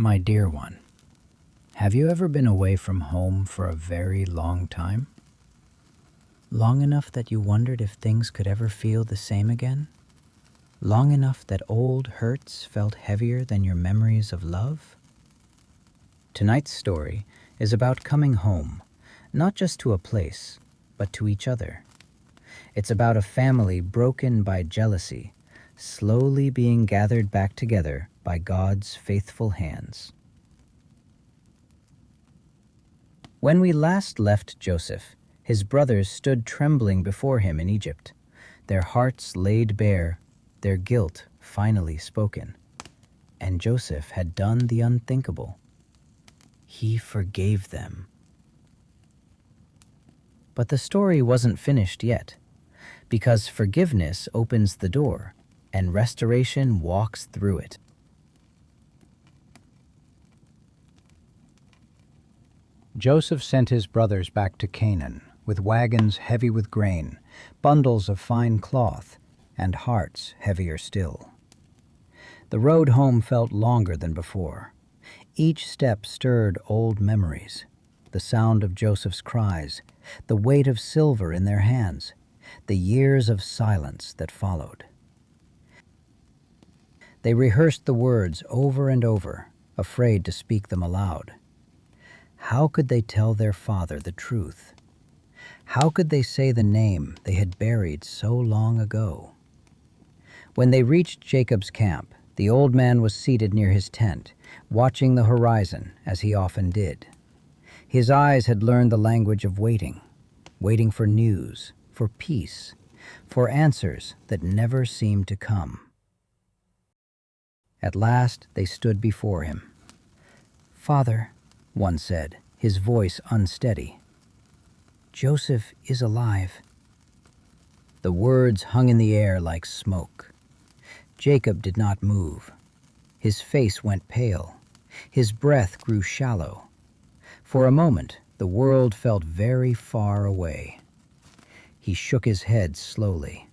My dear one, have you ever been away from home for a very long time? Long enough that you wondered if things could ever feel the same again? Long enough that old hurts felt heavier than your memories of love? Tonight's story is about coming home, not just to a place, but to each other. It's about a family broken by jealousy, slowly being gathered back together by God's faithful hands. When we last left Joseph, his brothers stood trembling before him in Egypt, their hearts laid bare, their guilt finally spoken. And Joseph had done the unthinkable. He forgave them. But the story wasn't finished yet, because forgiveness opens the door, and restoration walks through it. Joseph sent his brothers back to Canaan with wagons heavy with grain, bundles of fine cloth, and hearts heavier still. The road home felt longer than before. Each step stirred old memories, the sound of Joseph's cries, the weight of silver in their hands, the years of silence that followed. They rehearsed the words over and over, afraid to speak them aloud. How could they tell their father the truth? How could they say the name they had buried so long ago? When they reached Jacob's camp, the old man was seated near his tent, watching the horizon as he often did. His eyes had learned the language of waiting, waiting for news, for peace, for answers that never seemed to come. At last they stood before him. "Father," one said, his voice unsteady, "Joseph is alive." The words hung in the air like smoke. Jacob did not move. His face went pale. His breath grew shallow. For a moment, the world felt very far away. He shook his head slowly.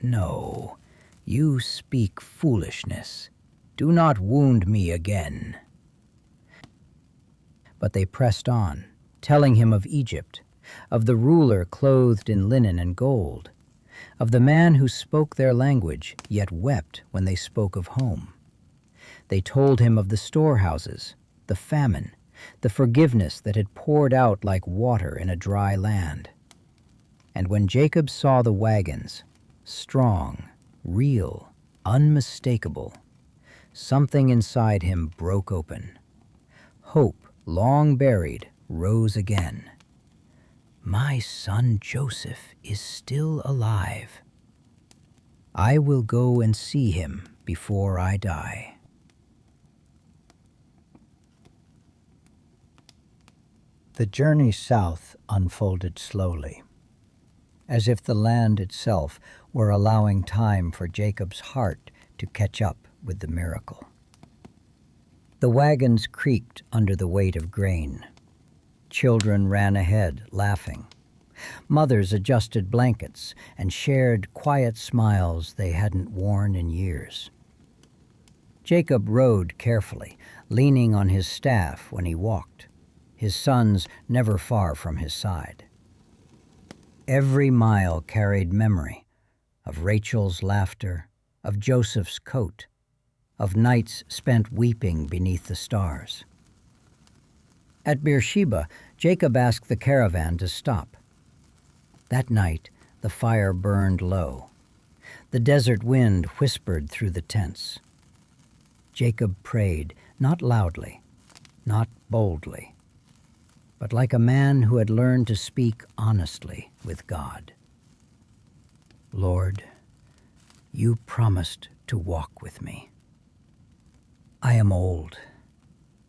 "No, you speak foolishness. Do not wound me again." But they pressed on, telling him of Egypt, of the ruler clothed in linen and gold, of the man who spoke their language yet wept when they spoke of home. They told him of the storehouses, the famine, the forgiveness that had poured out like water in a dry land. And when Jacob saw the wagons, strong, real, unmistakable, something inside him broke open. Hope, long buried, rose again. "My son Joseph is still alive. I will go and see him before I die." The journey south unfolded slowly, as if the land itself were allowing time for Jacob's heart to catch up with the miracle. The wagons creaked under the weight of grain. Children ran ahead, laughing. Mothers adjusted blankets and shared quiet smiles they hadn't worn in years. Jacob rode carefully, leaning on his staff when he walked, his sons never far from his side. Every mile carried memory of Rachel's laughter, of Joseph's coat, of nights spent weeping beneath the stars. At Beersheba, Jacob asked the caravan to stop. That night, the fire burned low. The desert wind whispered through the tents. Jacob prayed, not loudly, not boldly, but like a man who had learned to speak honestly with God. "Lord, you promised to walk with me. I am old.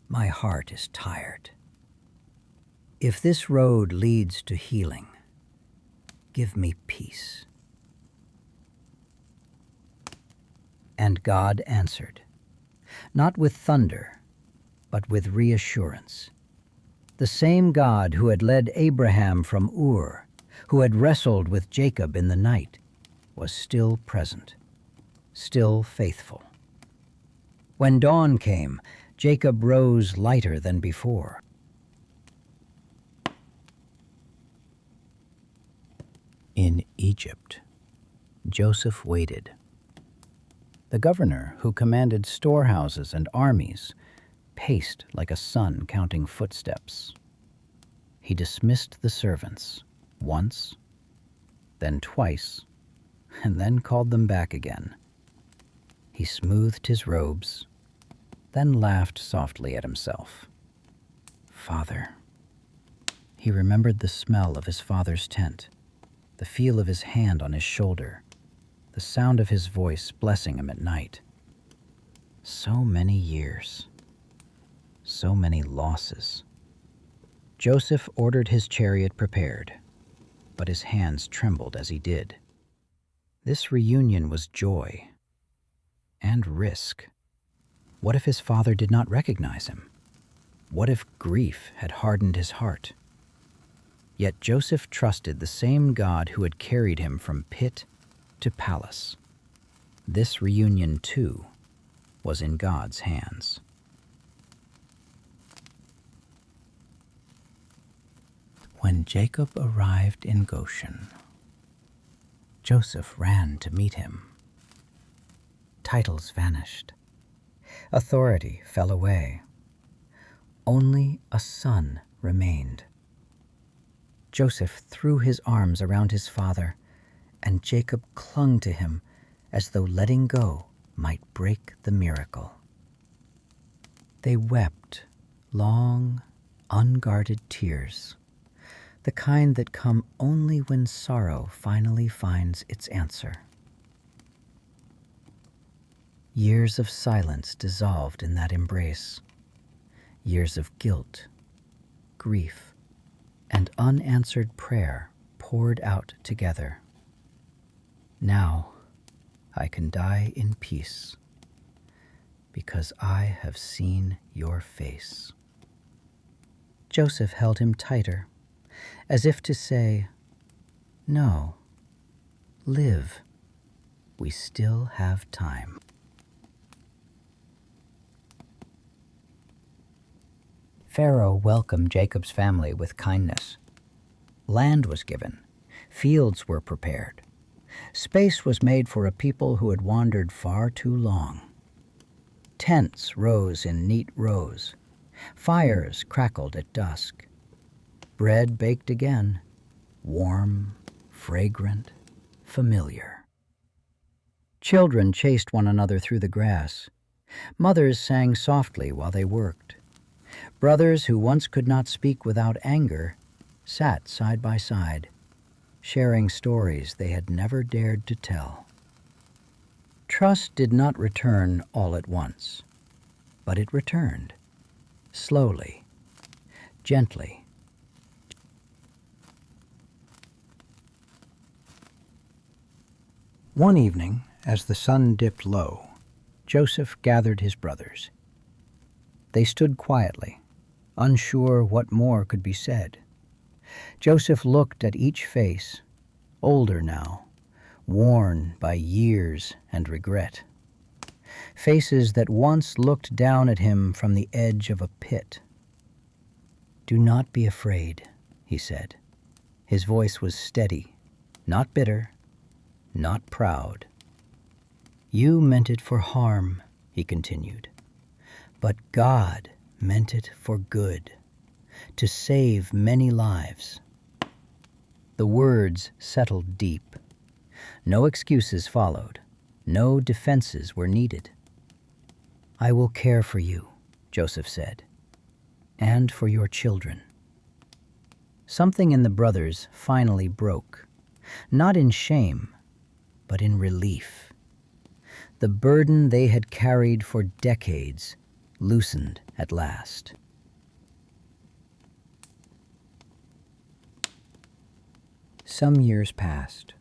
My heart is tired. If this road leads to healing, give me peace." And God answered, not with thunder, but with reassurance. The same God who had led Abraham from Ur, who had wrestled with Jacob in the night, was still present, still faithful. When dawn came, Jacob rose lighter than before. In Egypt, Joseph waited. The governor, who commanded storehouses and armies, paced like a son counting footsteps. He dismissed the servants, once, then twice, and then called them back again. He smoothed his robes, then laughed softly at himself. Father. He remembered the smell of his father's tent, the feel of his hand on his shoulder, the sound of his voice blessing him at night. So many years, so many losses. Joseph ordered his chariot prepared, but his hands trembled as he did. This reunion was joy and risk. What if his father did not recognize him? What if grief had hardened his heart? Yet Joseph trusted the same God who had carried him from pit to palace. This reunion, too, was in God's hands. When Jacob arrived in Goshen, Joseph ran to meet him. Titles vanished. Authority fell away. Only a son remained. Joseph threw his arms around his father, and Jacob clung to him as though letting go might break the miracle. They wept long, unguarded tears, the kind that come only when sorrow finally finds its answer. Years of silence dissolved in that embrace. Years of guilt, grief, and unanswered prayer poured out together. Now I can die in peace, because I have seen your face. Joseph held him tighter, as if to say, no, live, we still have time. Pharaoh welcomed Jacob's family with kindness. Land was given, fields were prepared. Space was made for a people who had wandered far too long. Tents rose in neat rows. Fires crackled at dusk. Bread baked again, warm, fragrant, familiar. Children chased one another through the grass. Mothers sang softly while they worked. Brothers who once could not speak without anger sat side by side, sharing stories they had never dared to tell. Trust did not return all at once, but it returned, slowly, gently. One evening, as the sun dipped low, Joseph gathered his brothers. They stood quietly, unsure what more could be said. Joseph looked at each face, older now, worn by years and regret. Faces that once looked down at him from the edge of a pit. "Do not be afraid," he said. His voice was steady, not bitter, not proud. "You meant it for harm," he continued. "But God meant it for good, to save many lives." The words settled deep. No excuses followed. No defenses were needed. "I will care for you," Joseph said, "and for your children." Something in the brothers finally broke, not in shame, but in relief. The burden they had carried for decades loosened at last. Some years passed.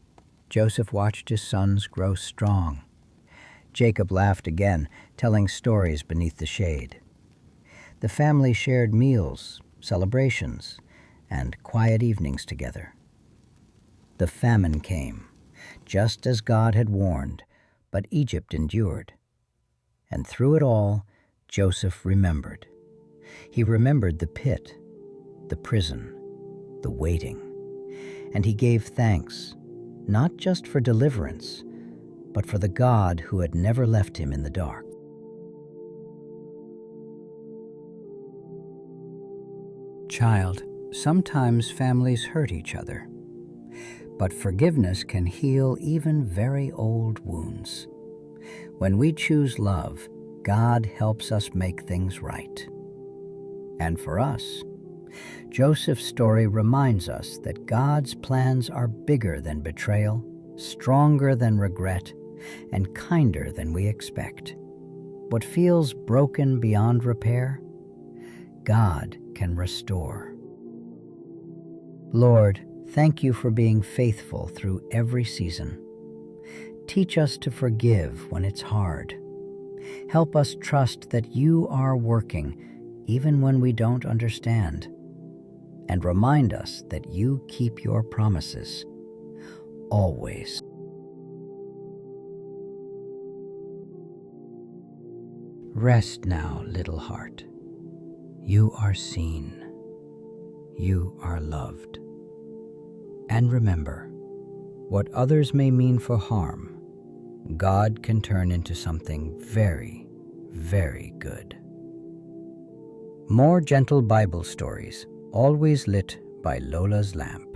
Joseph watched his sons grow strong. Jacob laughed again, telling stories beneath the shade. The family shared meals, celebrations, and quiet evenings together. The famine came, just as God had warned, but Egypt endured. And through it all, Joseph remembered. He remembered the pit, the prison, the waiting, and he gave thanks, not just for deliverance, but for the God who had never left him in the dark. Child, sometimes families hurt each other, but forgiveness can heal even very old wounds. When we choose love, God helps us make things right. And for us, Joseph's story reminds us that God's plans are bigger than betrayal, stronger than regret, and kinder than we expect. What feels broken beyond repair, God can restore. Lord, thank you for being faithful through every season. Teach us to forgive when it's hard. Help us trust that you are working even when we don't understand. And remind us that you keep your promises, always. Rest now, little heart. You are seen. You are loved. And remember, what others may mean for harm, God can turn into something very, very good. More gentle Bible stories, always lit by Lola's lamp.